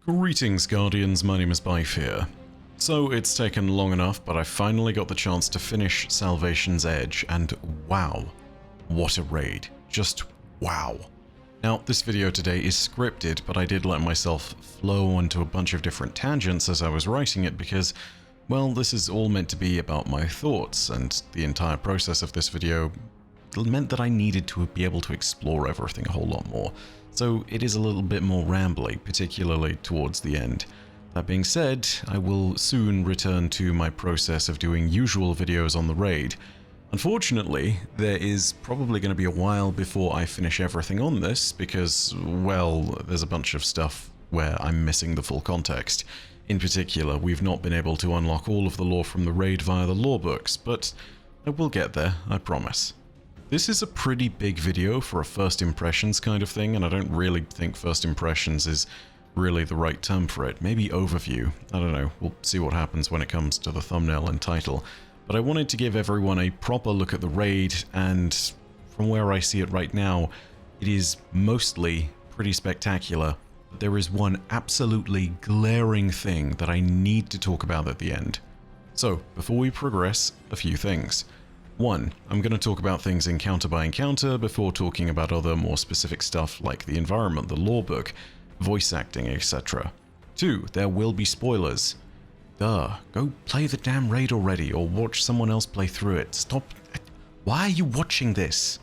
Greetings, Guardians, my name is Bife here. So it's taken long enough, but I finally got the chance to finish Salvation's Edge, and wow, what a raid. Just wow. Now, this video today is scripted, but I did let myself flow onto a bunch of different tangents as I was writing it because, well, this is all meant to be about my thoughts, and the entire process of this video meant that I needed to be able to explore everything a whole lot more. So it is a little bit more rambly, particularly towards the end. That being said, I will soon return to my process of doing usual videos on the raid. Unfortunately, there is probably going to be a while before I finish everything on this because, well, there's a bunch of stuff where I'm missing the full context. In particular, we've not been able to unlock all of the lore from the raid via the lore books, but I will get there, I promise. This is a pretty big video for a first impressions kind of thing, and I don't really think first impressions is really the right term for it. Maybe overview. I don't know. We'll see what happens when it comes to the thumbnail and title. But I wanted to give everyone a proper look at the raid, and from where I see it right now, it is mostly pretty spectacular. But there is one absolutely glaring thing that I need to talk about at the end. So, before we progress, a few things. 1. I'm going to talk about things encounter by encounter before talking about other more specific stuff like the environment, the lore book, voice acting, etc. 2. There will be spoilers. Duh, go play the damn raid already or watch someone else play through it. Stop. Why are you watching this?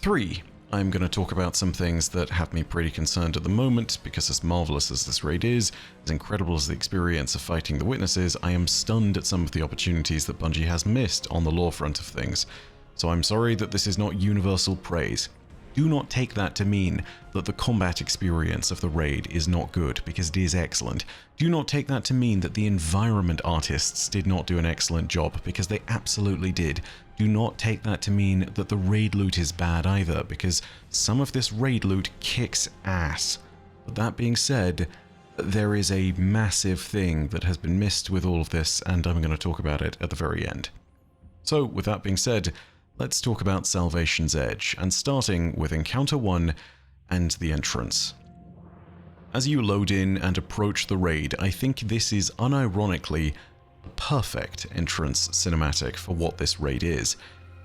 3. I'm going to talk about some things that have me pretty concerned at the moment because as marvelous as this raid is, as incredible as the experience of fighting the witnesses, I am stunned at some of the opportunities that Bungie has missed on the lore front of things. So I'm sorry that this is not universal praise. Do not take that to mean that the combat experience of the raid is not good, because it is excellent. Do not take that to mean that the environment artists did not do an excellent job, because they absolutely did. Do not take that to mean that the raid loot is bad either, because some of this raid loot kicks ass. But that being said, there is a massive thing that has been missed with all of this, and I'm going to talk about it at the very end. So, with that being said, let's talk about Salvation's Edge, and starting with Encounter 1 and the entrance. As you load in and approach the raid, I think this is unironically the perfect entrance cinematic for what this raid is.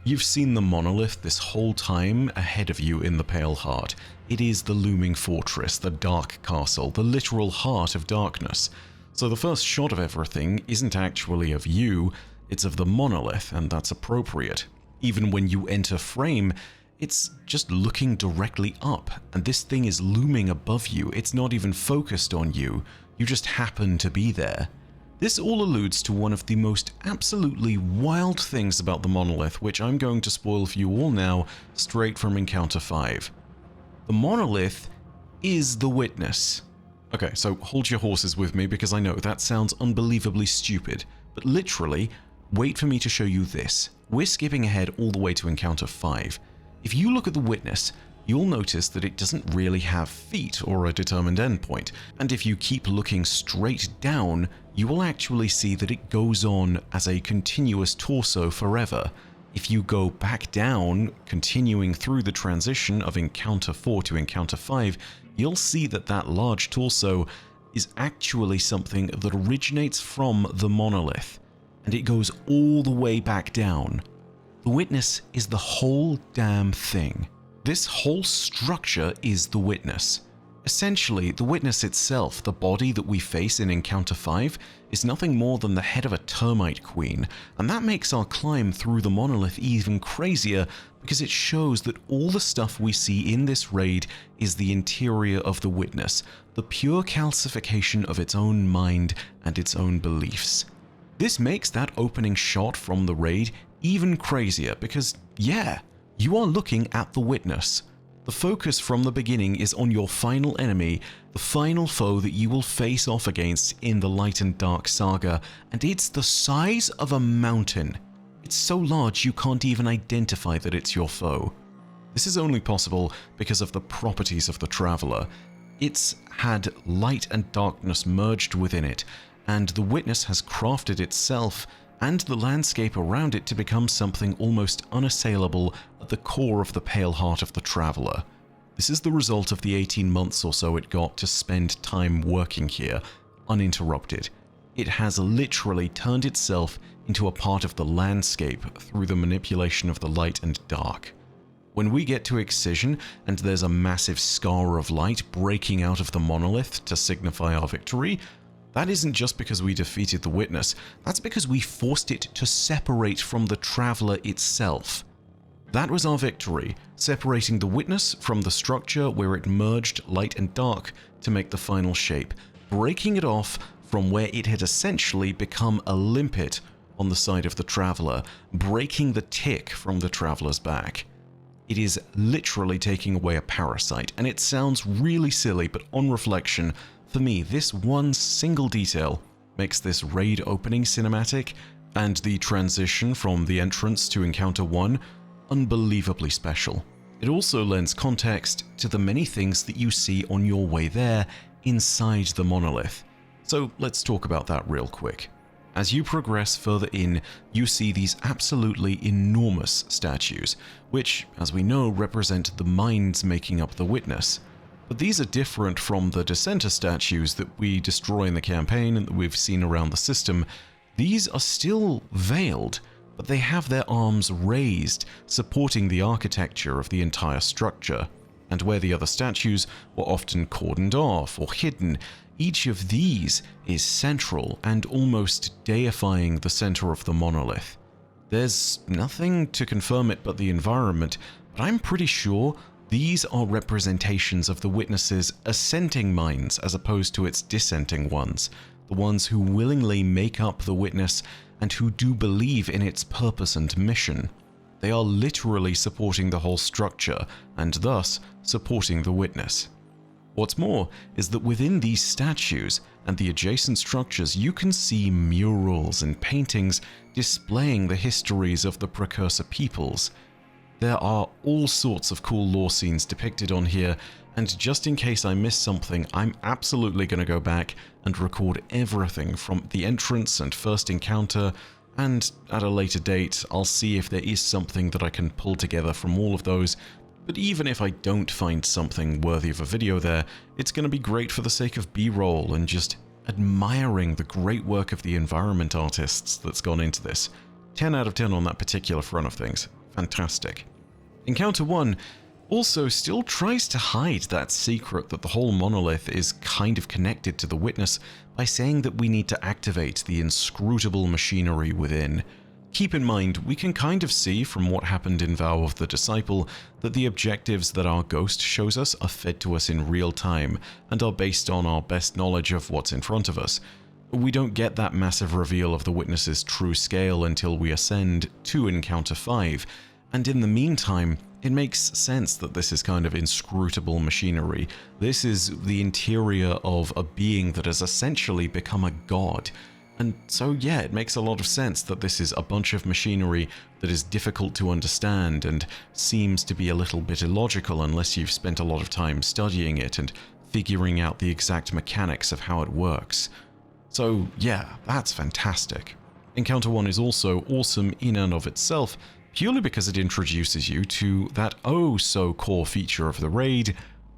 You've seen the monolith this whole time ahead of you in the Pale Heart. It is the looming fortress, the dark castle, the literal heart of darkness. So the first shot of everything isn't actually of you, it's of the monolith, and that's appropriate. Even when you enter frame, it's just looking directly up, and this thing is looming above you. It's not even focused on you. You just happen to be there. This all alludes to one of the most absolutely wild things about the monolith, which I'm going to spoil for you all now, straight from Encounter 5. The monolith is the witness. Okay, so hold your horses with me because I know that sounds unbelievably stupid, but literally, wait for me to show you this. We're skipping ahead all the way to Encounter 5. If you look at the witness, you'll notice that it doesn't really have feet or a determined endpoint, and if you keep looking straight down, you will actually see that it goes on as a continuous torso forever. If you go back down, continuing through the transition of Encounter 4 to Encounter 5, you'll see that that large torso is actually something that originates from the monolith, and it goes all the way back down. The witness is the whole damn thing. This whole structure is the witness. Essentially, the witness itself, the body that we face in Encounter 5, is nothing more than the head of a termite queen, and that makes our climb through the monolith even crazier because it shows that all the stuff we see in this raid is the interior of the witness, the pure calcification of its own mind and its own beliefs. This makes that opening shot from the raid even crazier because, yeah, you are looking at the witness. The focus from the beginning is on your final enemy, the final foe that you will face off against in the Light and Dark saga, and it's the size of a mountain. It's so large you can't even identify that it's your foe. This is only possible because of the properties of the Traveler. It's had light and darkness merged within it, and the witness has crafted itself and the landscape around it to become something almost unassailable at the core of the Pale Heart of the Traveler. This is the result of the 18 months or so it got to spend time working here, uninterrupted. It has literally turned itself into a part of the landscape through the manipulation of the light and dark. When we get to Excision and there's a massive scar of light breaking out of the monolith to signify our victory, that isn't just because we defeated the Witness, that's because we forced it to separate from the Traveler itself. That was our victory, separating the Witness from the structure where it merged light and dark to make the final shape, breaking it off from where it had essentially become a limpet on the side of the Traveler, breaking the tick from the Traveler's back. It is literally taking away a parasite, and it sounds really silly, but on reflection, for me, this one single detail makes this raid opening cinematic and the transition from the entrance to Encounter 1 unbelievably special. It also lends context to the many things that you see on your way there inside the monolith. So let's talk about that real quick. As you progress further in, you see these absolutely enormous statues, which, as we know, represent the minds making up the Witness. But these are different from the Dissenter statues that we destroy in the campaign and that we've seen around the system. These are still veiled, but they have their arms raised, supporting the architecture of the entire structure. And where the other statues were often cordoned off or hidden, each of these is central and almost deifying the center of the monolith. There's nothing to confirm it but the environment, but I'm pretty sure these are representations of the Witness's ascending minds as opposed to its dissenting ones, the ones who willingly make up the Witness and who do believe in its purpose and mission. They are literally supporting the whole structure and thus supporting the Witness. What's more is that within these statues and the adjacent structures you can see murals and paintings displaying the histories of the precursor peoples. There are all sorts of cool lore scenes depicted on here, and just in case I miss something, I'm absolutely going to go back and record everything from the entrance and first encounter, and at a later date I'll see if there is something that I can pull together from all of those. But even if I don't find something worthy of a video there, it's going to be great for the sake of B-roll and just admiring the great work of the environment artists that's gone into this. 10 out of 10 on that particular front of things. Fantastic. Encounter 1 also still tries to hide that secret that the whole monolith is kind of connected to the Witness by saying that we need to activate the inscrutable machinery within. Keep in mind, we can kind of see from what happened in Vow of the Disciple that the objectives that our ghost shows us are fed to us in real time and are based on our best knowledge of what's in front of us. We don't get that massive reveal of the Witness's true scale until we ascend to Encounter 5, and in the meantime, it makes sense that this is kind of inscrutable machinery. This is the interior of a being that has essentially become a god. And so yeah, it makes a lot of sense that this is a bunch of machinery that is difficult to understand and seems to be a little bit illogical unless you've spent a lot of time studying it and figuring out the exact mechanics of how it works. So yeah, that's fantastic. Encounter 1 is also awesome in and of itself, purely because it introduces you to that oh-so-core feature of the raid,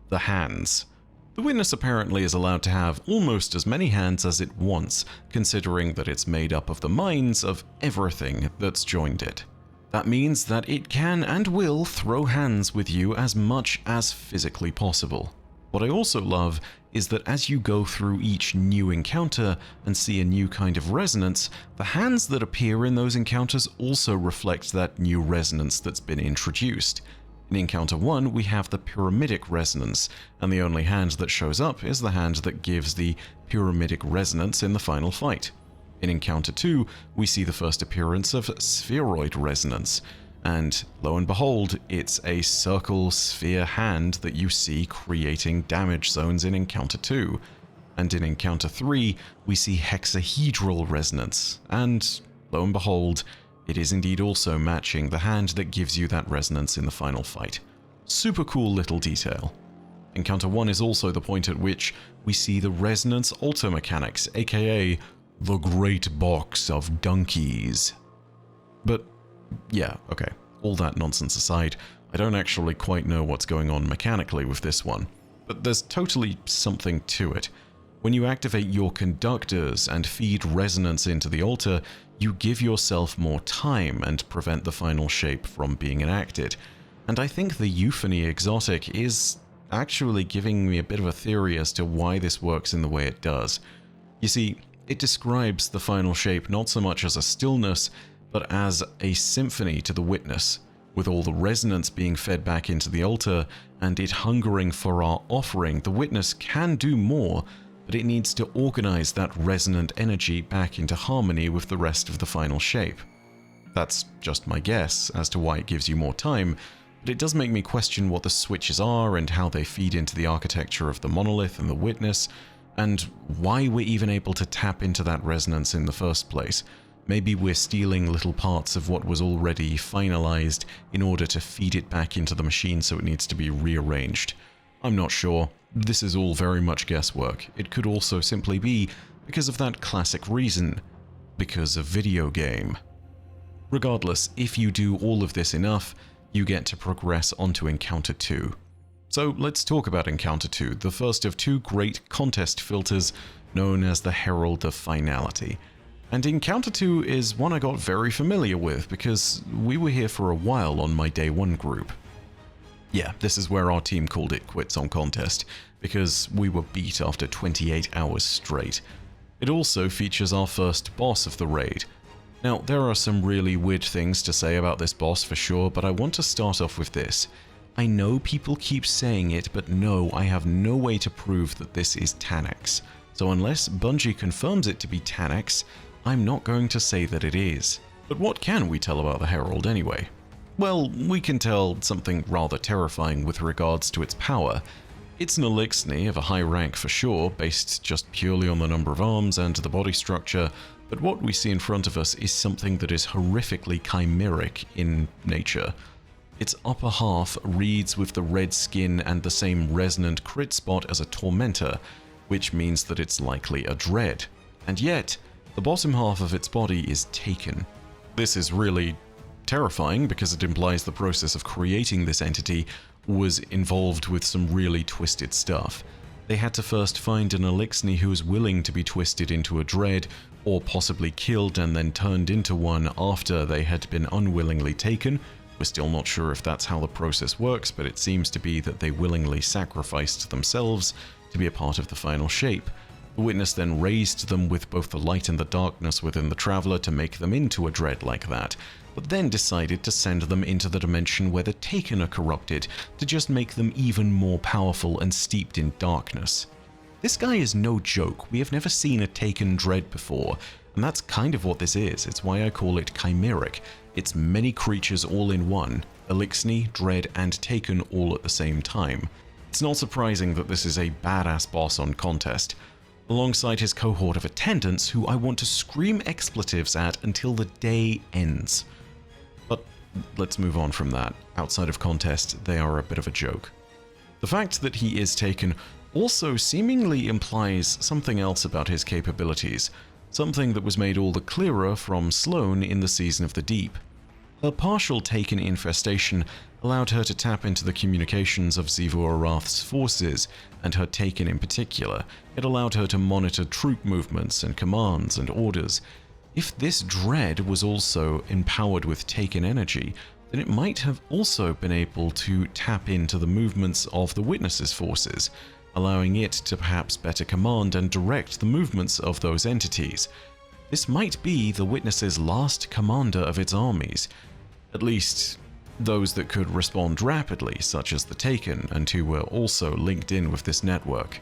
the hands. The Witness apparently is allowed to have almost as many hands as it wants, considering that it's made up of the minds of everything that's joined it. That means that it can and will throw hands with you as much as physically possible. What I also love is that as you go through each new encounter and see a new kind of resonance, the hands that appear in those encounters also reflect that new resonance that's been introduced. In Encounter 1, we have the pyramidic resonance, and the only hand that shows up is the hand that gives the pyramidic resonance in the final fight. In Encounter 2, we see the first appearance of spheroid resonance, and lo and behold, it's a circle sphere hand that you see creating damage zones in Encounter 2. And in Encounter 3, we see hexahedral resonance, and lo and behold, it is indeed also matching the hand that gives you that resonance in the final fight. Super cool little detail. Encounter 1 is also the point at which we see the resonance alto mechanics, aka the Great Box of Donkeys. But yeah, okay, all that nonsense aside, I don't actually quite know what's going on mechanically with this one, but there's totally something to it. When you activate your conductors and feed resonance into the altar, you give yourself more time and prevent the final shape from being enacted. And I think the Euphony exotic is actually giving me a bit of a theory as to why this works in the way it does. You see, it describes the final shape not so much as a stillness, but as a symphony to the witness, with all the resonance being fed back into the altar and it hungering for our offering. The witness can do more, but it needs to organize that resonant energy back into harmony with the rest of the final shape. That's just my guess as to why it gives you more time, but it does make me question what the switches are and how they feed into the architecture of the monolith and the witness, and why we're even able to tap into that resonance in the first place. Maybe we're stealing little parts of what was already finalized in order to feed it back into the machine, so it needs to be rearranged. I'm not sure. This is all very much guesswork. It could also simply be because of that classic reason, because of video game. Regardless, if you do all of this enough, you get to progress onto Encounter 2. So let's talk about Encounter 2, the first of two great contest filters known as the Herald of Finality. And Encounter 2 is one I got very familiar with because we were here for a while on my Day 1 group. Yeah, this is where our team called it quits on contest, because we were beat after 28 hours straight. It also features our first boss of the raid. Now, there are some really weird things to say about this boss for sure, but I want to start off with this. I know people keep saying it, but no, I have no way to prove that this is Tanax. So unless Bungie confirms it to be Tanax, I'm not going to say that it is. But what can we tell about the Herald anyway? Well, we can tell something rather terrifying with regards to its power. It's an Eliksni of a high rank for sure, based just purely on the number of arms and the body structure, but what we see in front of us is something that is horrifically chimeric in nature. Its upper half reads with the red skin and the same resonant crit spot as a Tormentor, which means that it's likely a Dread. And yet, the bottom half of its body is taken. This is really terrifying because it implies the process of creating this entity was involved with some really twisted stuff. They had to first find an Eliksni who was willing to be twisted into a Dread, or possibly killed and then turned into one after they had been unwillingly taken. We're still not sure if that's how the process works, but it seems to be that they willingly sacrificed themselves to be a part of the final shape. The witness then raised them with both the light and the darkness within the Traveler to make them into a Dread like that, but then decided to send them into the dimension where the Taken are corrupted to just make them even more powerful and steeped in darkness. This guy is no joke. We have never seen a Taken Dread before, and that's kind of what this is. It's why I call it chimeric. It's many creatures all in one, Eliksni, Dread, and Taken all at the same time. It's not surprising that this is a badass boss on contest, alongside his cohort of attendants who I want to scream expletives at until the day ends. But let's move on from that. Outside of contest, they are a bit of a joke. The fact that he is Taken also seemingly implies something else about his capabilities, something that was made all the clearer from Sloane in the Season of the Deep. Her partial Taken infestation allowed her to tap into the communications of Xivu Arath's forces, and her Taken in particular. It allowed her to monitor troop movements and commands and orders. If this Dread was also empowered with Taken energy, then it might have also been able to tap into the movements of the Witness's forces, allowing it to perhaps better command and direct the movements of those entities. This might be the Witness's last commander of its armies, at least those that could respond rapidly, such as the Taken, and who were also linked in with this network.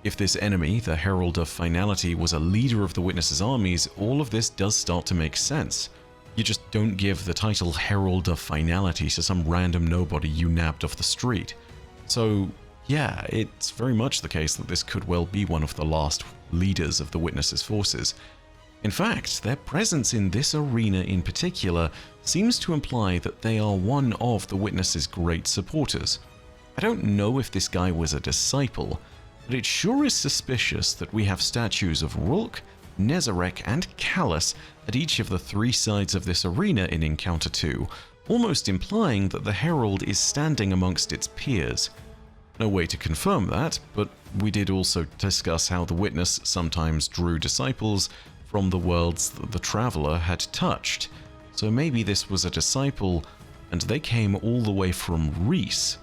If this enemy, the Herald of Finality, was a leader of the Witness's armies, all of this does start to make sense. You just don't give the title Herald of Finality to some random nobody you nabbed off the street. So yeah, it's very much the case that this could well be one of the last leaders of the Witness's forces. In fact, their presence in this arena in particular seems to imply that they are one of the Witness's great supporters. I don't know if this guy was a disciple, but it sure is suspicious that we have statues of Rulk, Nezarec, and Callus at each of the three sides of this arena in Encounter 2, almost implying that the Herald is standing amongst its peers. No way to confirm that, but we did also discuss how the Witness sometimes drew disciples from the worlds that the Traveler had touched. So maybe this was a disciple, and they came all the way from Reese.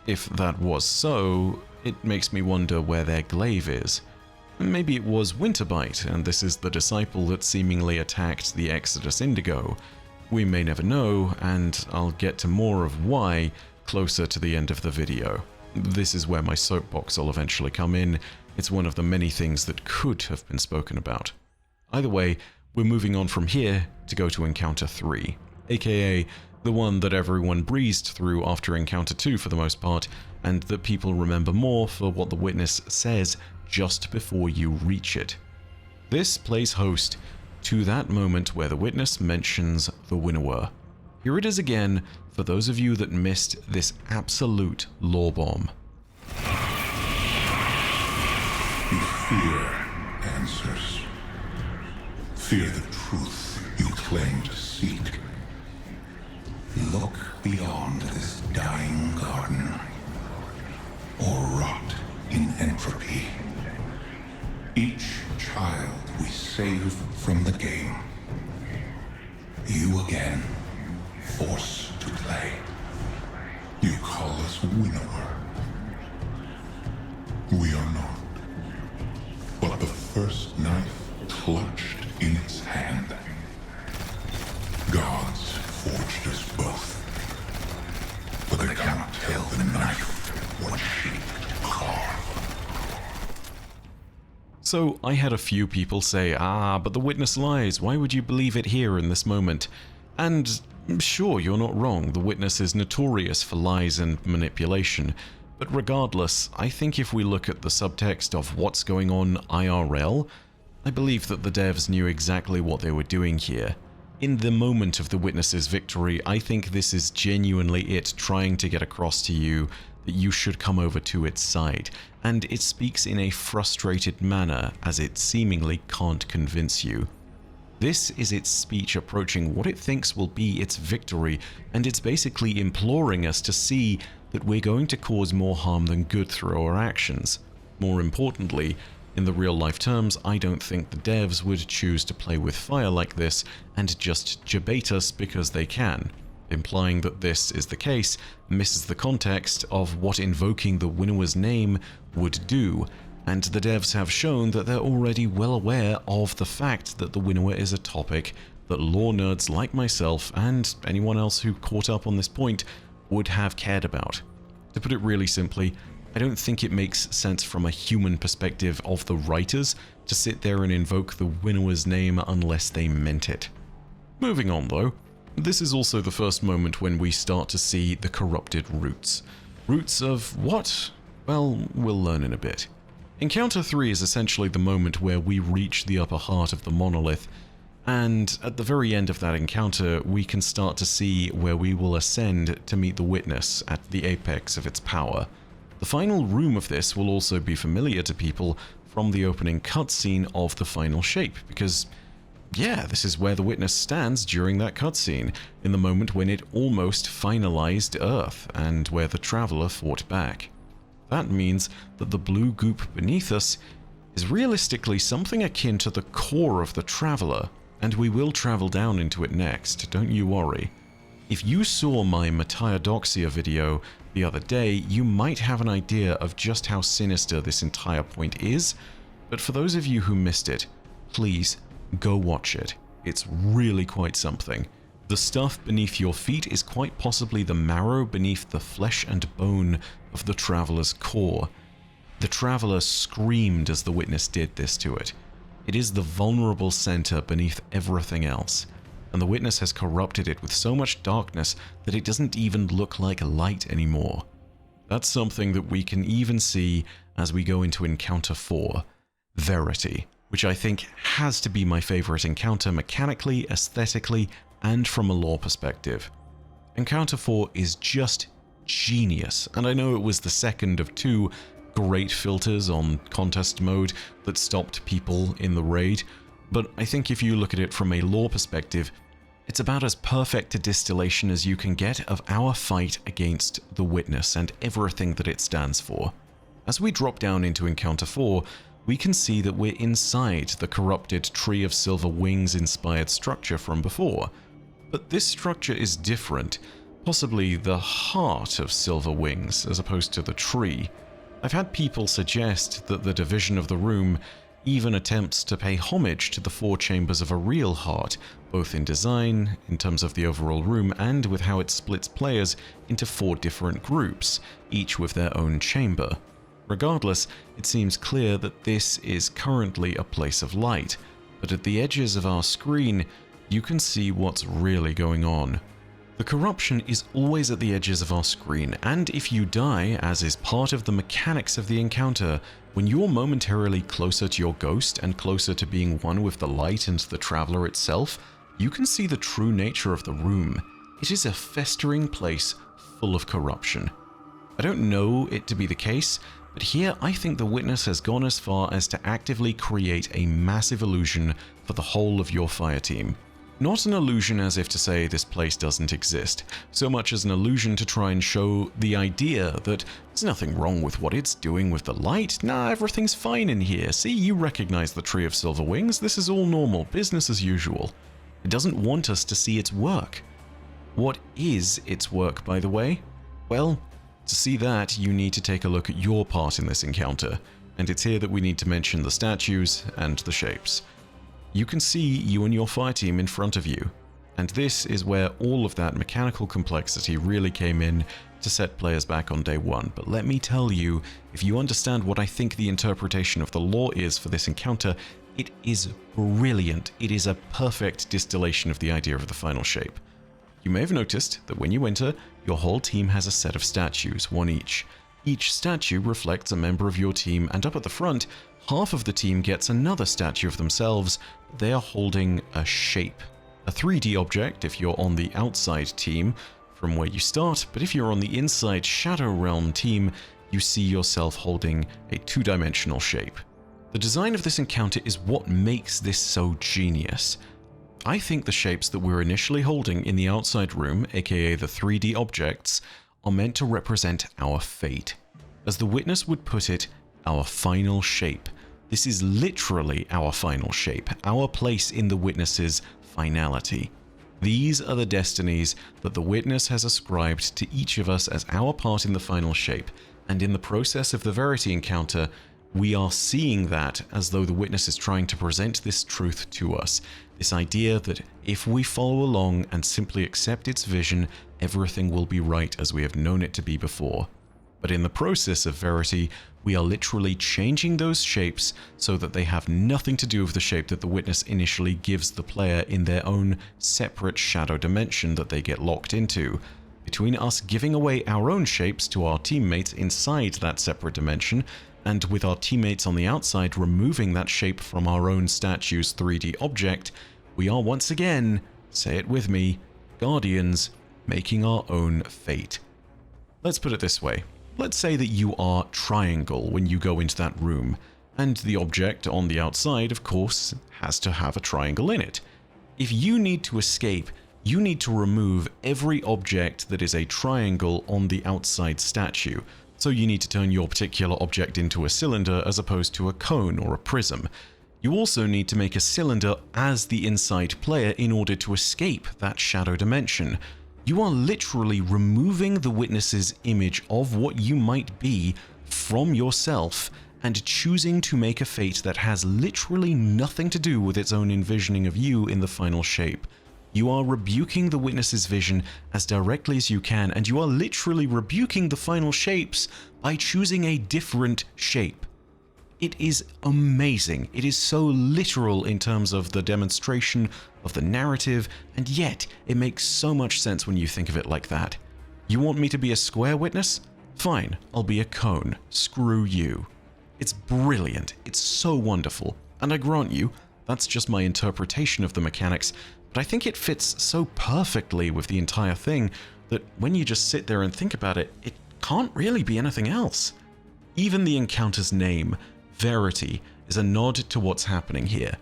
If that was so, it makes me wonder where their glaive is. Maybe it was Winterbite, and this is the disciple that seemingly attacked the Exodus Indigo. We may never know, and I'll get to more of why closer to the end of the video. This is where my soapbox will eventually come in. It's one of the many things that could have been spoken about. Either way, we're moving on from here to go to Encounter 3, aka the one that everyone breezed through after Encounter 2 for the most part, and that people remember more for what the Witness says just before you reach it. This plays host to that moment where the Witness mentions the Winnower. Here it is again for those of you that missed this absolute lore bomb. You fear answers. Fear the truth you claim to seek. Look beyond this dying garden, or rot in entropy. Each child we save from the game, you again force to play. You call us Winnower. We are not, but the first knife clutched in its hand. Gods forged us both, but they cannot tell the knife what shape to carve. So I had a few people say, but the Witness lies, why would you believe it here in this moment? And sure, you're not wrong, the Witness is notorious for lies and manipulation, but regardless, I think if we look at the subtext of what's going on IRL, I believe that the devs knew exactly what they were doing here. In the moment of the Witness's victory, I think this is genuinely it trying to get across to you that you should come over to its side, and it speaks in a frustrated manner as it seemingly can't convince you. This is its speech approaching what it thinks will be its victory, and it's basically imploring us to see that we're going to cause more harm than good through our actions. More importantly, in the real-life terms, I don't think the devs would choose to play with fire like this and just jabate us because they can. Implying that this is the case misses the context of what invoking the Winnower's name would do, and the devs have shown that they're already well aware of the fact that the Winnower is a topic that lore nerds like myself and anyone else who caught up on this point would have cared about. To put it really simply, I don't think it makes sense from a human perspective of the writers to sit there and invoke the Winnower's name unless they meant it. Moving on though, this is also the first moment when we start to see the corrupted roots. Roots of what? Well, we'll learn in a bit. Encounter 3 is essentially the moment where we reach the upper heart of the monolith, and at the very end of that encounter we can start to see where we will ascend to meet the Witness at the apex of its power. The final room of this will also be familiar to people from the opening cutscene of The Final Shape, because yeah, this is where the Witness stands during that cutscene, in the moment when it almost finalized Earth, and where the Traveler fought back. That means that the blue goop beneath us is realistically something akin to the core of the Traveler, and we will travel down into it next, don't you worry. If you saw my Metiodoxia video the other day, you might have an idea of just how sinister this entire point is, but for those of you who missed it, please go watch it. It's really quite something. The stuff beneath your feet is quite possibly the marrow beneath the flesh and bone of the Traveler's core. The Traveler screamed as the Witness did this to it. It is the vulnerable center beneath everything else, and the Witness has corrupted it with so much darkness that it doesn't even look like light anymore. That's something that we can even see as we go into Encounter 4, Verity, which I think has to be my favorite encounter mechanically, aesthetically, and from a lore perspective. Encounter 4 is just genius, and I know it was the second of two great filters on contest mode that stopped people in the raid, but I think if you look at it from a lore perspective, It's about as perfect a distillation as you can get of our fight against the Witness and everything that it stands for. As we drop down into Encounter 4, we can see that we're inside the corrupted Tree of Silver Wings inspired structure from before. But this structure is different, possibly the heart of Silver Wings as opposed to the tree. I've had people suggest that the division of the room even attempts to pay homage to the 4 chambers of a real heart, both in design, in terms of the overall room, and with how it splits players into 4 different groups, each with their own chamber. Regardless, it seems clear that this is currently a place of light, but at the edges of our screen, you can see what's really going on. The corruption is always at the edges of our screen, and if you die, as is part of the mechanics of the encounter, when you're momentarily closer to your ghost and closer to being one with the light and the Traveler itself, you can see the true nature of the room. It is a festering place full of corruption. I don't know it to be the case, but here I think the Witness has gone as far as to actively create a massive illusion for the whole of your fire team. Not an illusion as if to say this place doesn't exist, so much as an illusion to try and show the idea that there's nothing wrong with what it's doing with the light. Nah, everything's fine in here. See, you recognize the Tree of Silver Wings. This is all normal, business as usual. It doesn't want us to see its work. What is its work, by the way? Well, to see that, you need to take a look at your part in this encounter, and it's here that we need to mention the statues and the shapes. You can see you and your fire team in front of you, and this is where all of that mechanical complexity really came in to set players back on day 1. But let me tell you, if you understand what I think the interpretation of the lore is for this encounter, it is brilliant. It is a perfect distillation of the idea of the final shape. You may have noticed that when you enter, your whole team has a set of statues, 1 each. Each statue reflects a member of your team, and up at the front, half of the team gets another statue of themselves. They are holding a shape. A 3D object if you're on the outside team from where you start, but if you're on the inside Shadow Realm team, you see yourself holding a 2-dimensional shape. The design of this encounter is what makes this so genius. I think the shapes that we're initially holding in the outside room, aka the 3D objects, are meant to represent our fate. As the Witness would put it, our final shape. This is literally our final shape, our place in the Witness's finality. These are the destinies that the Witness has ascribed to each of us as our part in the final shape, and in the process of the Verity encounter, we are seeing that as though the Witness is trying to present this truth to us. This idea that if we follow along and simply accept its vision, everything will be right as we have known it to be before. But in the process of Verity, we are literally changing those shapes so that they have nothing to do with the shape that the Witness initially gives the player in their own separate shadow dimension that they get locked into. Between us giving away our own shapes to our teammates inside that separate dimension, and with our teammates on the outside removing that shape from our own statue's 3D object, we are once again, say it with me, Guardians, making our own fate. Let's put it this way. Let's say that you are Triangle when you go into that room, and the object on the outside, of course, has to have a triangle in it. If you need to escape, you need to remove every object that is a triangle on the outside statue. So you need to turn your particular object into a cylinder as opposed to a cone or a prism. You also need to make a cylinder as the inside player in order to escape that shadow dimension. You are literally removing the Witness's image of what you might be from yourself and choosing to make a fate that has literally nothing to do with its own envisioning of you in the final shape. You are rebuking the Witness's vision as directly as you can, and you are literally rebuking the final shapes by choosing a different shape. It is amazing. It is so literal in terms of the demonstration of the narrative, and yet it makes so much sense when you think of it like that. You want me to be a square Witness? Fine, I'll be a cone. Screw you. It's brilliant. It's so wonderful. And I grant you, that's just my interpretation of the mechanics, but I think it fits so perfectly with the entire thing that when you just sit there and think about it, it can't really be anything else. Even the encounter's name, Verity, is a nod to what's happening here.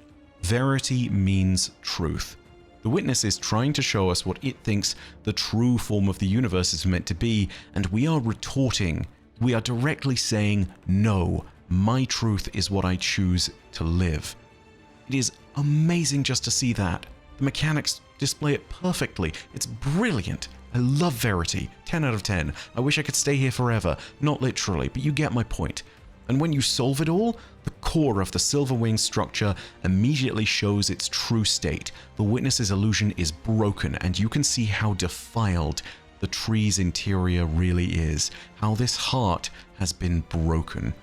Verity means truth. The Witness is trying to show us what it thinks the true form of the universe is meant to be, and we are retorting. We are directly saying, no, my truth is what I choose to live. It is amazing just to see that. The mechanics display it perfectly. It's brilliant. I love Verity. 10 out of 10. I wish I could stay here forever. Not literally, but you get my point. And when you solve it all, the core of the Silverwing structure immediately shows its true state. The Witness's illusion is broken, and you can see how defiled the tree's interior really is, how this heart has been broken.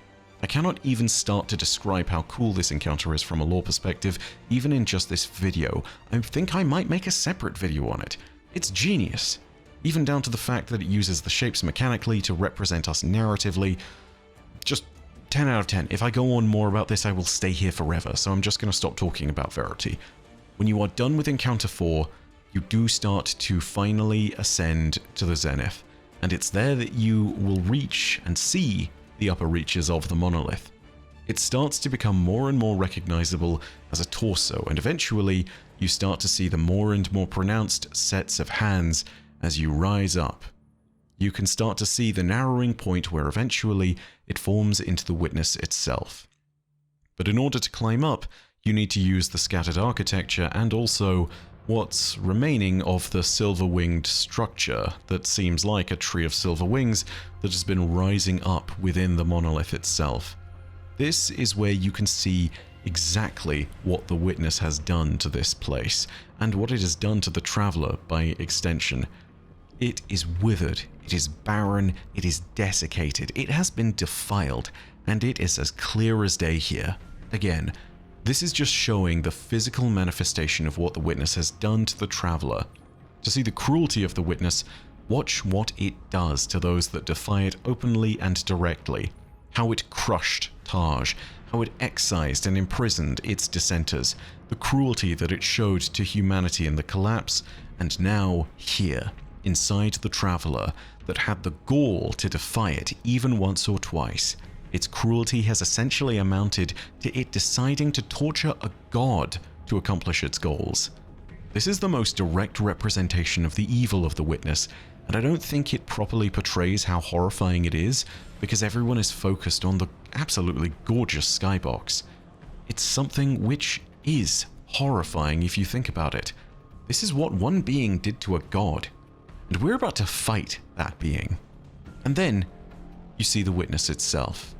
I cannot even start to describe how cool this encounter is from a lore perspective, even in just this video. I think I might make a separate video on it. It's genius. Even down to the fact that it uses the shapes mechanically to represent us narratively. Just 10 out of 10. If I go on more about this, I will stay here forever, so I'm just going to stop talking about Verity. When you are done with Encounter 4, you do start to finally ascend to the Zenith, and it's there that you will reach and see the upper reaches of the monolith. It starts to become more and more recognizable as a torso, and eventually you start to see the more and more pronounced sets of hands as you rise up. You can start to see the narrowing point where eventually it forms into the Witness itself. But in order to climb up, you need to use the scattered architecture and also what's remaining of the silver-winged structure that seems like a tree of silver wings that has been rising up within the monolith itself. This is where you can see exactly what the Witness has done to this place, and what it has done to the Traveler by extension. It is withered, it is barren, it is desiccated, it has been defiled, and it is as clear as day here. Again, this is just showing the physical manifestation of what the Witness has done to the Traveler. To see the cruelty of the Witness, watch what it does to those that defy it openly and directly. How it crushed Taj, how it excised and imprisoned its dissenters, the cruelty that it showed to humanity in the collapse, and now here, inside the Traveler, that had the gall to defy it even once or twice. Its cruelty has essentially amounted to it deciding to torture a god to accomplish its goals. This is the most direct representation of the evil of the Witness, and I don't think it properly portrays how horrifying it is, because everyone is focused on the absolutely gorgeous skybox. It's something which is horrifying if you think about it. This is what one being did to a god, and we're about to fight that being. And then you see the Witness itself.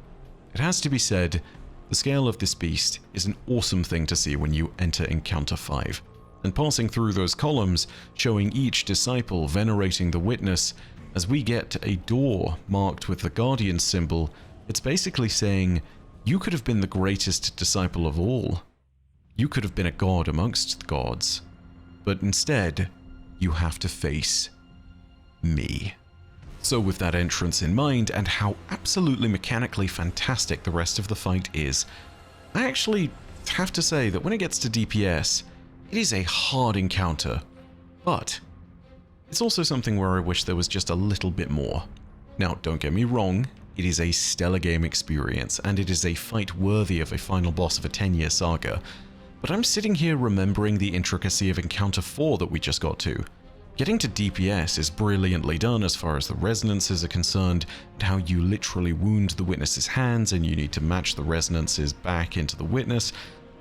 It has to be said, the scale of this beast is an awesome thing to see when you enter Encounter 5. And passing through those columns, showing each disciple venerating the Witness, as we get a door marked with the Guardian symbol, it's basically saying, you could have been the greatest disciple of all. You could have been a god amongst the gods. But instead, you have to face me. So with that entrance in mind, and how absolutely mechanically fantastic the rest of the fight is, I actually have to say that when it gets to DPS, it is a hard encounter, but it's also something where I wish there was just a little bit more. Now, don't get me wrong, it is a stellar game experience, and it is a fight worthy of a final boss of a 10-year saga, but I'm sitting here remembering the intricacy of Encounter 4 that we just got to. Getting to DPS is brilliantly done as far as the resonances are concerned, and how you literally wound the Witness's hands and you need to match the resonances back into the Witness.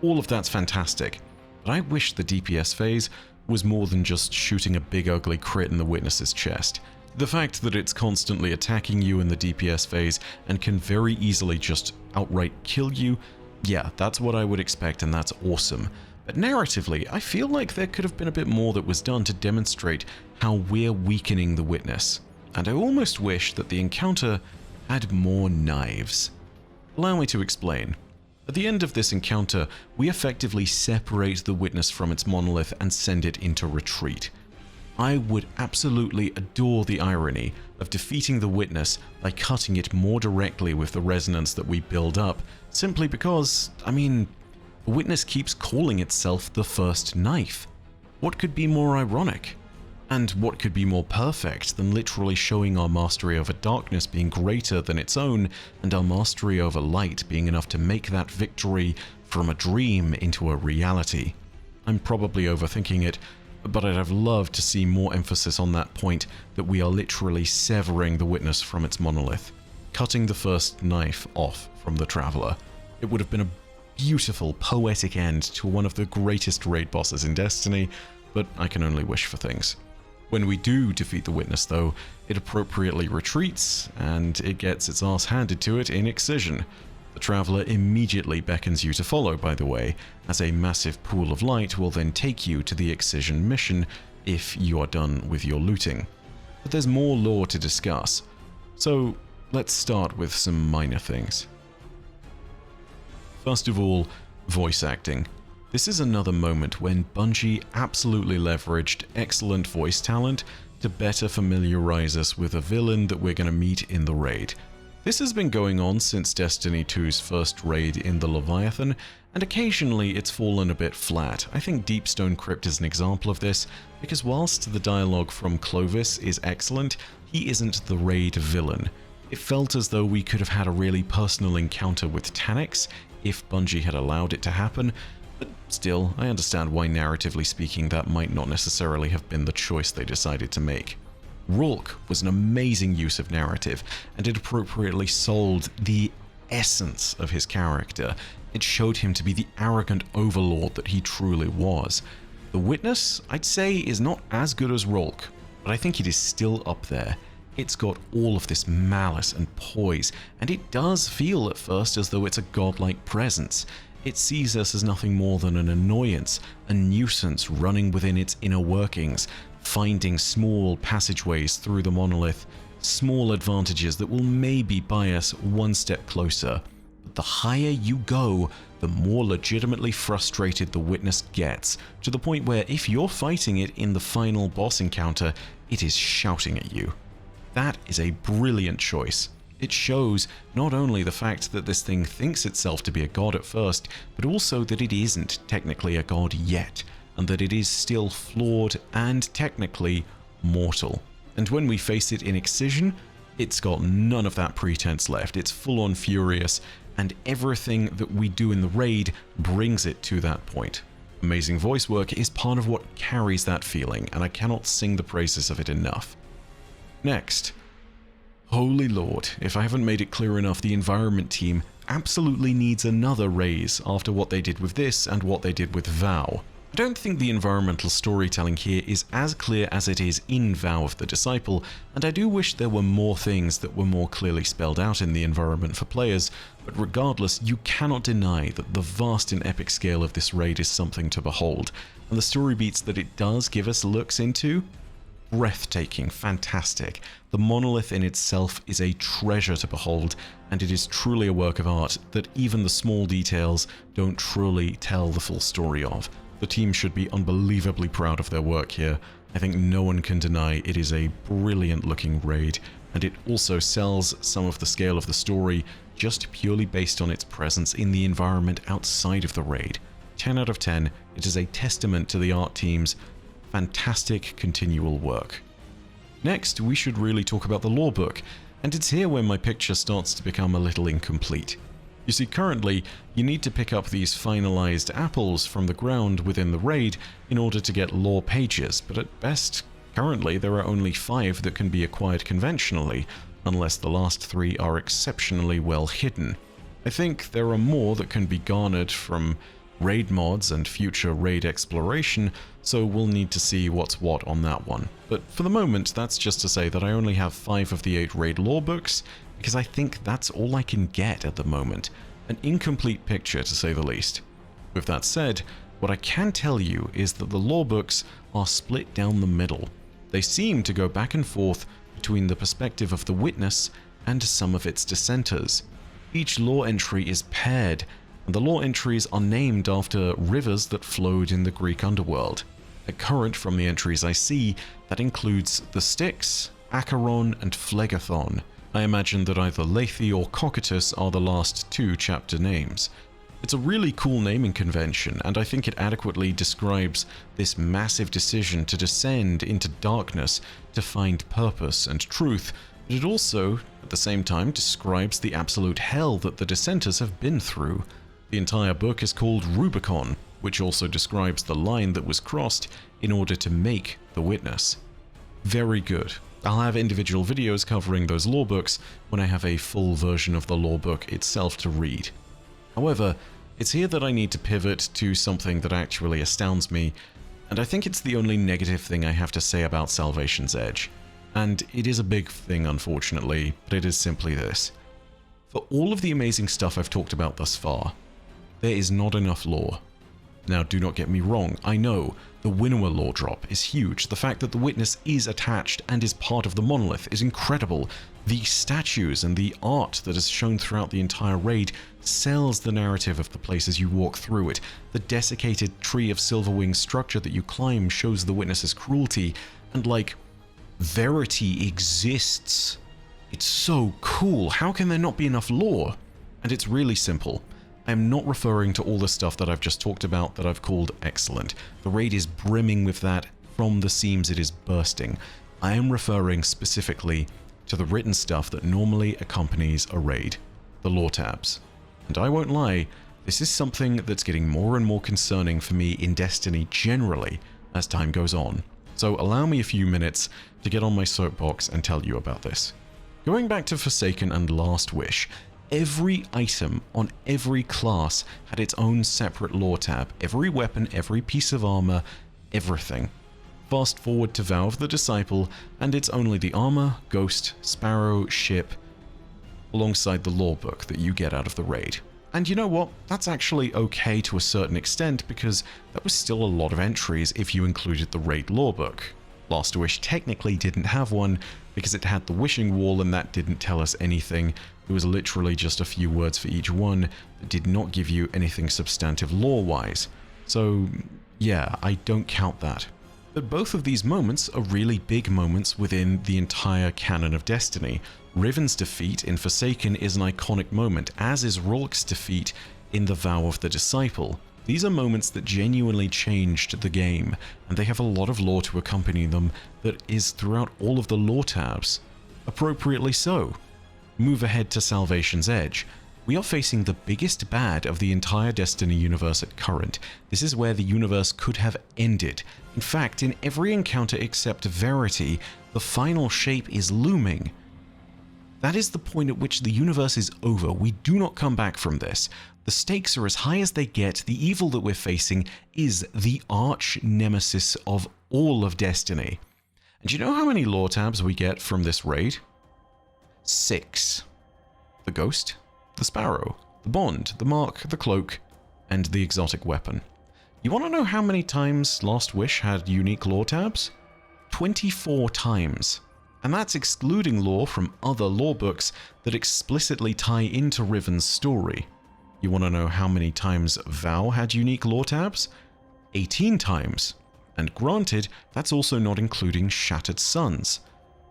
All of that's fantastic, but I wish the DPS phase was more than just shooting a big ugly crit in the Witness's chest. The fact that it's constantly attacking you in the DPS phase and can very easily just outright kill you, yeah, that's what I would expect, and that's awesome. But narratively, I feel like there could have been a bit more that was done to demonstrate how we're weakening the Witness, and I almost wish that the encounter had more knives. Allow me to explain. At the end of this encounter, we effectively separate the Witness from its monolith and send it into retreat. I would absolutely adore the irony of defeating the Witness by cutting it more directly with the resonance that we build up, simply because, I mean, the Witness keeps calling itself the first knife. What could be more ironic? And what could be more perfect than literally showing our mastery over darkness being greater than its own, and our mastery over light being enough to make that victory from a dream into a reality? I'm probably overthinking it, but I'd have loved to see more emphasis on that point that we are literally severing the witness from its monolith, cutting the first knife off from the Traveler. It would have been a beautiful, poetic end to one of the greatest raid bosses in Destiny, but I can only wish for things. When we do defeat the Witness, though, it appropriately retreats, and it gets its ass handed to it in Excision. The Traveler immediately beckons you to follow, by the way, as a massive pool of light will then take you to the Excision mission if you are done with your looting. But there's more lore to discuss, so let's start with some minor things. First of all, voice acting. This is another moment when Bungie absolutely leveraged excellent voice talent to better familiarize us with a villain that we're going to meet in the raid. This has been going on since Destiny 2's first raid in the Leviathan, and occasionally it's fallen a bit flat. I think Deepstone Crypt is an example of this, because whilst the dialogue from Clovis is excellent, he isn't the raid villain. It felt as though we could have had a really personal encounter with Taniks if Bungie had allowed it to happen, but still, I understand why narratively speaking that might not necessarily have been the choice they decided to make. Rhulk was an amazing use of narrative, and it appropriately sold the essence of his character. It showed him to be the arrogant overlord that he truly was. The Witness, I'd say, is not as good as Rhulk, but I think it is still up there. It's got all of this malice and poise, and it does feel at first as though it's a godlike presence. It sees us as nothing more than an annoyance, a nuisance running within its inner workings, finding small passageways through the monolith, small advantages that will maybe buy us one step closer. But the higher you go, the more legitimately frustrated the Witness gets, to the point where if you're fighting it in the final boss encounter, it is shouting at you. That is a brilliant choice. It shows not only the fact that this thing thinks itself to be a god at first, but also that it isn't technically a god yet, and that it is still flawed and technically mortal. And when we face it in Excision, it's got none of that pretense left. It's full on furious, and everything that we do in the raid brings it to that point. Amazing voice work is part of what carries that feeling, and I cannot sing the praises of it enough. Next, holy lord, if I haven't made it clear enough, the environment team absolutely needs another raise after what they did with this and what they did with Vow. I don't think the environmental storytelling here is as clear as it is in Vow of the Disciple, and I do wish there were more things that were more clearly spelled out in the environment for players, but regardless, you cannot deny that the vast and epic scale of this raid is something to behold, and the story beats that it does give us looks into, breathtaking, fantastic. The monolith in itself is a treasure to behold, and it is truly a work of art that even the small details don't truly tell the full story of. The team should be unbelievably proud of their work here. I think no one can deny it is a brilliant looking raid, and it also sells some of the scale of the story just purely based on its presence in the environment outside of the raid. 10 out of 10, it is a testament to the art team's fantastic continual work. Next, we should really talk about the lore book, and it's here where my picture starts to become a little incomplete. You see, currently, you need to pick up these finalized apples from the ground within the raid in order to get lore pages, but at best, currently there are only 5 that can be acquired conventionally, unless the last 3 are exceptionally well hidden. I think there are more that can be garnered from raid mods and future raid exploration, so we'll need to see what's what on that one. But for the moment, that's just to say that I only have 5 of the 8 raid lore books, because I think that's all I can get at the moment. An incomplete picture, to say the least. With that said, what I can tell you is that the lore books are split down the middle. They seem to go back and forth between the perspective of the Witness and some of its dissenters. Each lore entry is paired, and the lore entries are named after rivers that flowed in the Greek underworld. A current from the entries I see that includes the Styx, Acheron, and Phlegethon. I imagine that either Lethe or Cocytus are the last 2 chapter names. It's a really cool naming convention, and I think it adequately describes this massive decision to descend into darkness to find purpose and truth, but it also, at the same time, describes the absolute hell that the dissenters have been through. The entire book is called Rubicon, which also describes the line that was crossed in order to make the witness. Very good. I'll have individual videos covering those lore books when I have a full version of the lore book itself to read. However, it's here that I need to pivot to something that actually astounds me, and I think it's the only negative thing I have to say about Salvation's Edge. And it is a big thing, unfortunately, but it is simply this. For all of the amazing stuff I've talked about thus far, there is not enough lore. Now, do not get me wrong, I know the Winnower lore drop is huge. The fact that the witness is attached and is part of the monolith is incredible. The statues and the art that is shown throughout the entire raid sells the narrative of the place as you walk through it. The desiccated Tree of Silverwing structure that you climb shows the witness's cruelty, and like, Verity exists. It's so cool. How can there not be enough lore? And it's really simple. I am not referring to all the stuff that I've just talked about that I've called excellent. The raid is brimming with that. From the seams it is bursting. I am referring specifically to the written stuff that normally accompanies a raid, the lore tabs. And I won't lie, this is something that's getting more and more concerning for me in Destiny generally as time goes on. So allow me a few minutes to get on my soapbox and tell you about this. Going back to Forsaken and Last Wish, every item on every class had its own separate lore tab. Every weapon, every piece of armor, everything. Fast forward to Vow of the Disciple, and it's only the armor, ghost, sparrow, ship, alongside the lore book that you get out of the raid. And you know what? That's actually okay to a certain extent, because that was still a lot of entries if you included the raid lore book. Last Wish technically didn't have one, because it had the wishing wall, and that didn't tell us anything. It was literally just a few words for each one that did not give you anything substantive lore-wise. So yeah, I don't count that. But both of these moments are really big moments within the entire canon of Destiny. Riven's defeat in Forsaken is an iconic moment, as is Rorke's defeat in the Vow of the Disciple. These are moments that genuinely changed the game, and they have a lot of lore to accompany them that is throughout all of the lore tabs. Appropriately so. Move ahead to Salvation's Edge. We are facing the biggest bad of the entire Destiny universe at current. This is where the universe could have ended. In fact, in every encounter except Verity, the final shape is looming. That is the point at which the universe is over. We do not come back from this. The stakes are as high as they get. The evil that we're facing is the arch nemesis of all of Destiny. And do you know how many lore tabs we get from this raid? 6. The Ghost, the Sparrow, the Bond, the Mark, the Cloak, and the Exotic Weapon. You want to know how many times Last Wish had unique lore tabs? 24 times. And that's excluding lore from other lore books that explicitly tie into Riven's story. You want to know how many times Vow had unique lore tabs? 18 times. And granted, that's also not including Shattered Suns.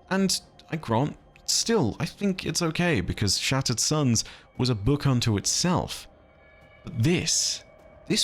And I grant, still, I think it's okay, because Shattered Suns was a book unto itself. But this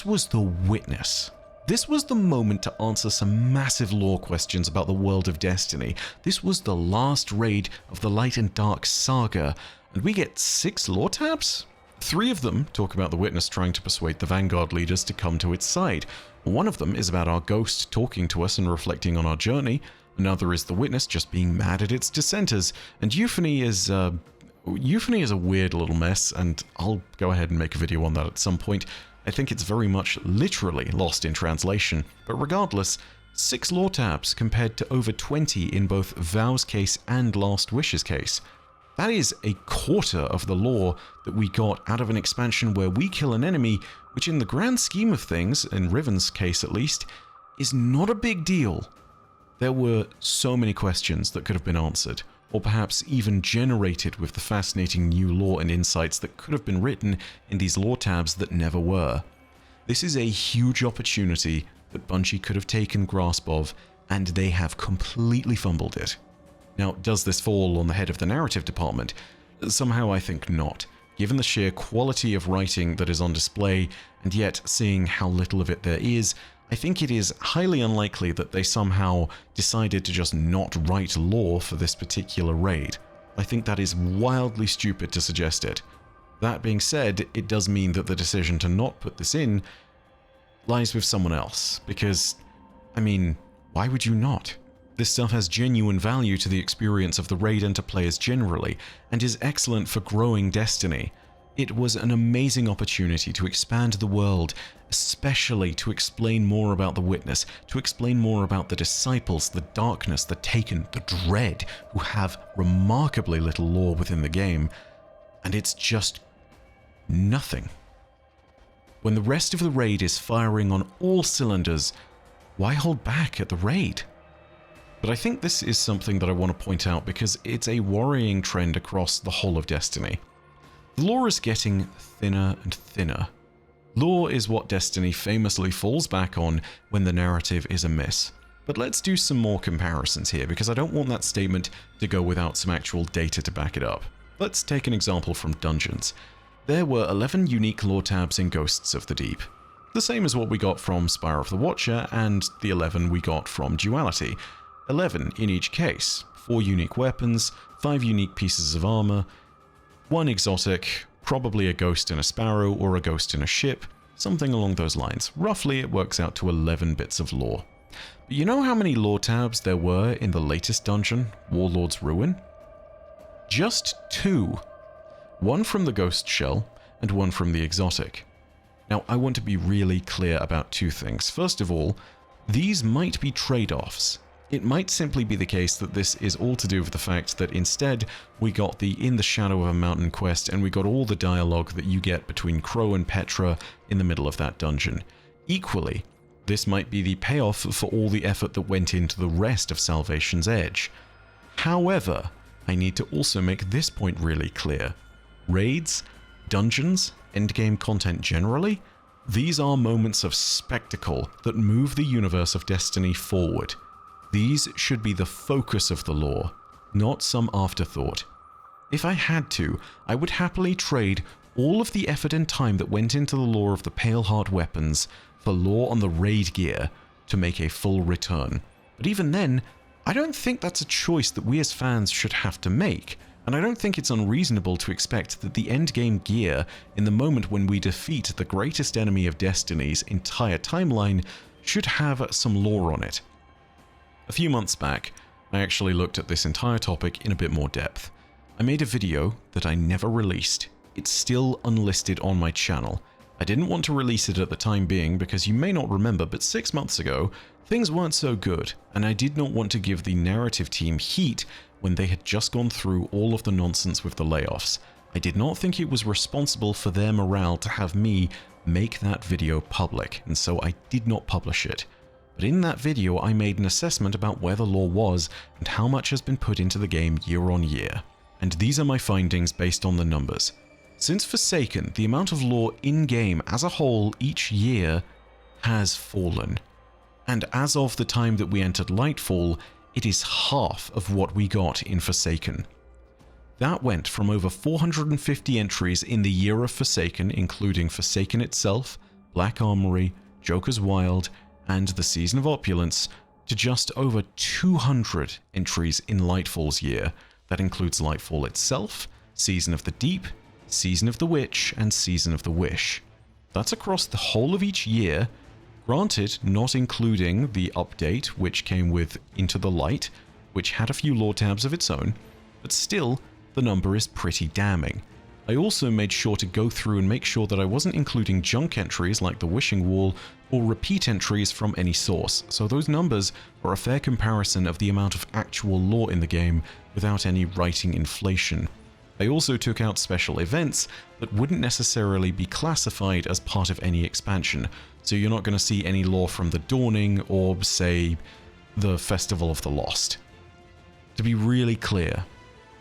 was the witness. This was the moment to answer some massive lore questions about the world of Destiny. This was the last raid of the Light and Dark saga, and we get 6 lore tabs? 3 of them talk about the witness trying to persuade the Vanguard leaders to come to its side. One of them is about our ghost talking to us and reflecting on our journey. Another is the witness just being mad at its dissenters. And Euphony is a weird little mess, and I'll go ahead and make a video on that at some point. I think it's very much literally lost in translation, but regardless, 6 lore tabs compared to over 20 in both Vow's case and Last Wish's case. That is a quarter of the lore that we got out of an expansion where we kill an enemy, which in the grand scheme of things, in Riven's case at least, is not a big deal. There were so many questions that could have been answered, or perhaps even generated with the fascinating new lore and insights that could have been written in these lore tabs that never were. This is a huge opportunity that Bungie could have taken grasp of, and they have completely fumbled it. Now, does this fall on the head of the narrative department? Somehow I think not. Given the sheer quality of writing that is on display, and yet seeing how little of it there is, I think it is highly unlikely that they somehow decided to just not write lore for this particular raid. I think that is wildly stupid to suggest it. That being said, it does mean that the decision to not put this in lies with someone else, because, I mean, why would you not? This stuff has genuine value to the experience of the raid and to players generally, and is excellent for growing Destiny. It was an amazing opportunity to expand the world, especially to explain more about the Witness, to explain more about the Disciples, the Darkness, the Taken, the Dread, who have remarkably little lore within the game, and it's just nothing. When the rest of the raid is firing on all cylinders, why hold back at the raid? But I think this is something that I want to point out because it's a worrying trend across the whole of Destiny. The lore is getting thinner and thinner. Lore is what Destiny famously falls back on when the narrative is amiss. But let's do some more comparisons here because I don't want that statement to go without some actual data to back it up. Let's take an example from Dungeons. There were 11 unique lore tabs in Ghosts of the Deep. The same as what we got from Spire of the Watcher and the 11 we got from Duality. 11 in each case, 4 unique weapons, 5 unique pieces of armor, 1 exotic, probably a ghost in a sparrow or a ghost in a ship, something along those lines. Roughly it works out to 11 bits of lore. But you know how many lore tabs there were in the latest dungeon, Warlord's Ruin? Just 2. 1 from the Ghost Shell and 1 from the exotic. Now I want to be really clear about 2 things. First of all, these might be trade-offs. It might simply be the case that this is all to do with the fact that instead we got the In the Shadow of a Mountain quest and we got all the dialogue that you get between Crow and Petra in the middle of that dungeon. Equally, this might be the payoff for all the effort that went into the rest of Salvation's Edge. However, I need to also make this point really clear. Raids, dungeons, endgame content generally, these are moments of spectacle that move the universe of Destiny forward. These should be the focus of the lore, not some afterthought. If I had to, I would happily trade all of the effort and time that went into the lore of the Paleheart weapons for lore on the raid gear to make a full return. But even then, I don't think that's a choice that we as fans should have to make, and I don't think it's unreasonable to expect that the endgame gear, in the moment when we defeat the greatest enemy of Destiny's entire timeline, should have some lore on it. A few months back, I actually looked at this entire topic in a bit more depth. I made a video that I never released. It's still unlisted on my channel. I didn't want to release it at the time being because you may not remember, but 6 months ago, things weren't so good, and I did not want to give the narrative team heat when they had just gone through all of the nonsense with the layoffs. I did not think it was responsible for their morale to have me make that video public, and so I did not publish it. But in that video, I made an assessment about where the lore was and how much has been put into the game year on year. And these are my findings based on the numbers. Since Forsaken, the amount of lore in-game as a whole each year has fallen. And as of the time that we entered Lightfall, it is half of what we got in Forsaken. That went from over 450 entries in the year of Forsaken, including Forsaken itself, Black Armory, Joker's Wild, and the Season of Opulence, to just over 200 entries in Lightfall's year. That includes Lightfall itself, Season of the Deep, Season of the Witch, and Season of the Wish. That's across the whole of each year, granted not including the update which came with Into the Light, which had a few lore tabs of its own, but still, the number is pretty damning. I also made sure to go through and make sure that I wasn't including junk entries like the Wishing Wall or repeat entries from any source, so those numbers are a fair comparison of the amount of actual lore in the game without any writing inflation. I also took out special events that wouldn't necessarily be classified as part of any expansion, so you're not going to see any lore from the Dawning or, say, the Festival of the Lost. To be really clear,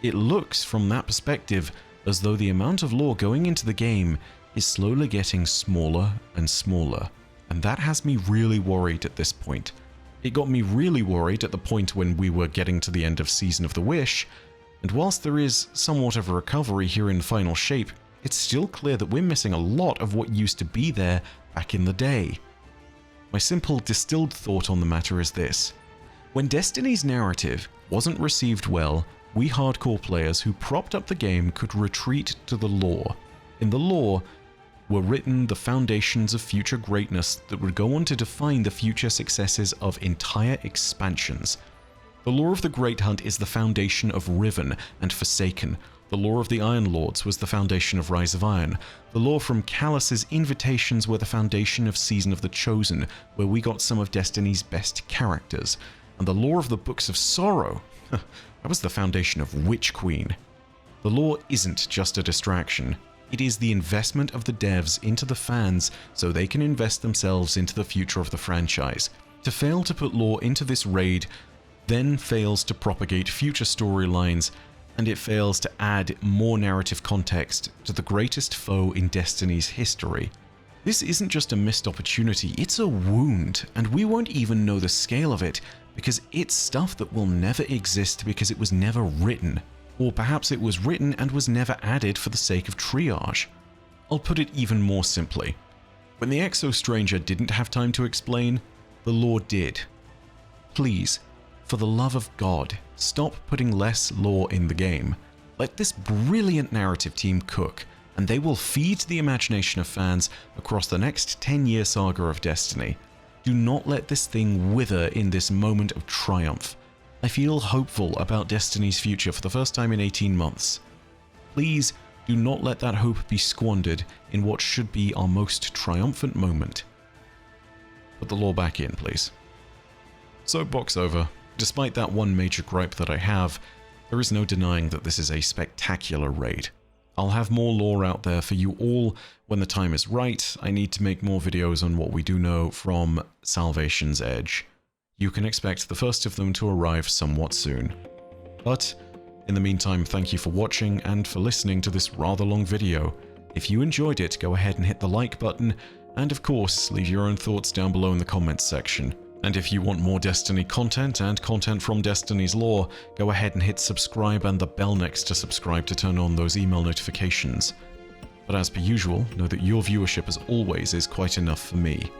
it looks from that perspective as though the amount of lore going into the game is slowly getting smaller and smaller, and that has me really worried at this point. It got me really worried at the point when we were getting to the end of Season of the Wish, and whilst there is somewhat of a recovery here in Final Shape, it's still clear that we're missing a lot of what used to be there back in the day. My simple distilled thought on the matter is this. When Destiny's narrative wasn't received well, we hardcore players who propped up the game could retreat to the lore. In the lore, were written the foundations of future greatness that would go on to define the future successes of entire expansions. The lore of the Great Hunt is the foundation of Riven and Forsaken. The lore of the Iron Lords was the foundation of Rise of Iron. The lore from Callus's Invitations were the foundation of Season of the Chosen, where we got some of Destiny's best characters. And the lore of the Books of Sorrow, that was the foundation of Witch Queen. The lore isn't just a distraction. It is the investment of the devs into the fans so they can invest themselves into the future of the franchise. To fail to put lore into this raid then fails to propagate future storylines, and it fails to add more narrative context to the greatest foe in Destiny's history. This isn't just a missed opportunity, it's a wound, and we won't even know the scale of it because it's stuff that will never exist because it was never written. Or perhaps it was written and was never added for the sake of triage. I'll put it even more simply. When the Exo Stranger didn't have time to explain, the lore did. Please, for the love of God, stop putting less lore in the game. Let this brilliant narrative team cook, and they will feed the imagination of fans across the next 10-year saga of Destiny. Do not let this thing wither in this moment of triumph. I feel hopeful about Destiny's future for the first time in 18 months. Please do not let that hope be squandered in what should be our most triumphant moment. Put the lore back in, please. Soapbox over. Despite that one major gripe that I have, there is no denying that this is a spectacular raid. I'll have more lore out there for you all when the time is right. I need to make more videos on what we do know from Salvation's Edge. You can expect the first of them to arrive somewhat soon. But, in the meantime, thank you for watching and for listening to this rather long video. If you enjoyed it, go ahead and hit the like button, and of course, leave your own thoughts down below in the comments section. And if you want more Destiny content and content from Destiny's lore, go ahead and hit subscribe and the bell next to subscribe to turn on those email notifications. But as per usual, know that your viewership as always is quite enough for me.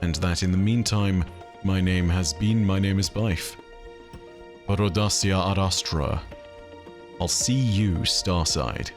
And that in the meantime, my name is Byf. Parodacia ad Astra. I'll see you Starside.